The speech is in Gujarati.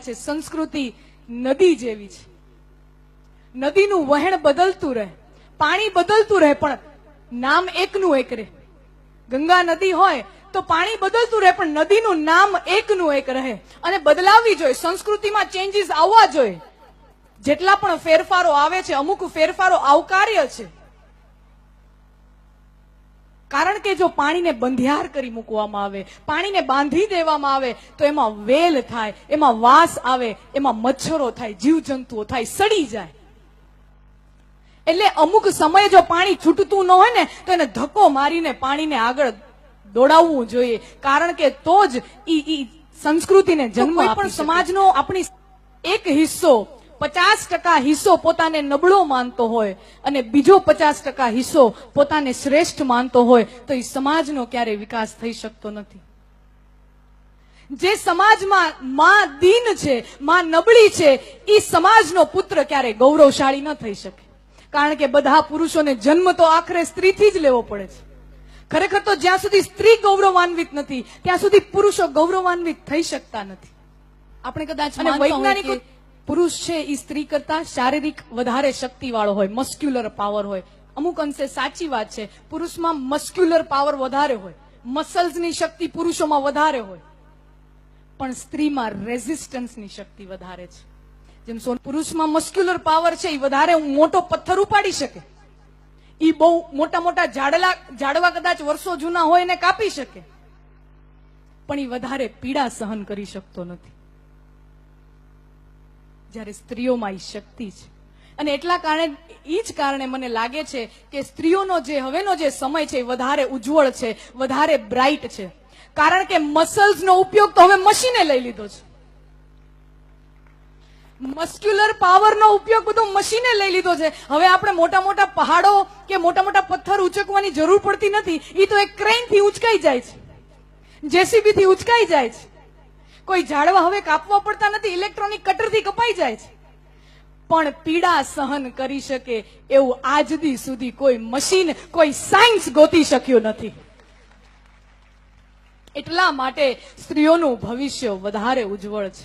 છે સંસ્કૃતિ નદી જેવી છે. નદીનું વહેણ બદલતું રહે, પાણી બદલતું રહે, પણ નામ એકનું એક રહે. ગંગા નદી હોય તો પાણી બદલતું રહે, પણ નદીનું નામ એકનું એક રહે. અને બદલાવી જોઈએ, સંસ્કૃતિમાં ચેન્જીસ આવવા જોઈએ. જેટલા પણ ફેરફારો આવે છે, અમુક ફેરફારો આવકાર્ય છે. કારણ કે જો પાણીને બંધિયાર કરી મૂકવામાં આવે, પાણીને બાંધી દેવામાં આવે, તો એમાં વેલ થાય, એમાં વાસ આવે, એમાં મચ્છરો થાય, જીવજંતુઓ થાય, સડી જાય. એટલે અમુક સમયે જો પાણી છૂટતું ન હોય ને, તો એને ધક્કો મારીને પાણીને આગળ દોડાવવું જોઈએ. કારણ કે તો જ ઈ સંસ્કૃતિને જન્મ આપી શકે. કોઈ પણ સમાજનો આપણી એક હિસ્સો 50% હિસ્સો પોતાને નબળો માનતો હોય અને બીજો 50% હિસ્સો પોતાને શ્રેષ્ઠ માનતો હોય, તો એ સમાજનો ક્યારેય વિકાસ થઈ શકતો નથી. જે સમાજમાં માં દીન છે, માં નબળી છે, એ સમાજનો પુત્ર ક્યારેય ગૌરવશાળી ન થઈ શકે. કારણ કે બધા પુરુષોને જન્મ તો આખરે સ્ત્રીથી જ લેવો પડે છે. ખરેખર તો જ્યાં સુધી સ્ત્રી ગૌરવાન્વિત નથી, ત્યાં સુધી પુરુષો ગૌરવાન્વિત થઈ શકતા નથી. આપણે કદાચ વૈજ્ઞાનિકો પુરુષ છે એ સ્ત્રી કરતા શારીરિક વધારે શક્તિ વાળો હોય, મસ્ક્યુલર પાવર હોય. અમુક અંશે સાચી વાત છે, પુરુષમાં મસ્ક્યુલર પાવર વધારે હોય, મસલ્સની શક્તિ પુરુષોમાં વધારે હોય, પણ સ્ત્રીમાં રેઝિસ્ટન્સની શક્તિ વધારે છે. જેમ પુરુષમાં મસ્ક્યુલર પાવર છે, એ વધારે મોટો પથ્થર ઉપાડી શકે, એ બહુ મોટા મોટા ઝાડવા કદાચ વર્ષો જૂના હોય એને કાપી શકે, પણ એ વધારે પીડા સહન કરી શકતો નથી. જ્યારે સ્ત્રીઓમાં એ શક્તિ છે. અને એટલા કારણે એ જ કારણે મને લાગે છે કે સ્ત્રીઓનો જે હવેનો જે સમય છે એ વધારે ઉજ્જવળ છે, વધારે બ્રાઇટ છે. કારણ કે મસલ્સનો ઉપયોગ તો હવે મશીને લઈ લીધો છે. મસ્ક્યુલર પાવરનો ઉપયોગ બધો મશીને લઈ લીધો છે. હવે આપણે મોટા મોટા પહાડો કે મોટા મોટા પથ્થર ઉંચકવાની જરૂર પડતી નથી. એ તો એક ક્રેનથી ઉંચકાઈ જાય છે, જેસીબીથી ઉંચકાઈ જાય છે. કોઈ ઝાડવા હવે કાપવા પડતા નથી, ઇલેક્ટ્રોનિક કટરથી કપાઈ જાય છે. પણ પીડા સહન કરી શકે એવું આજ દી સુધી કોઈ મશીન, કોઈ સાયન્સ ગોતી શક્યું નથી. એટલા માટે સ્ત્રીઓનું ભવિષ્ય વધારે ઉજ્જવળ છે.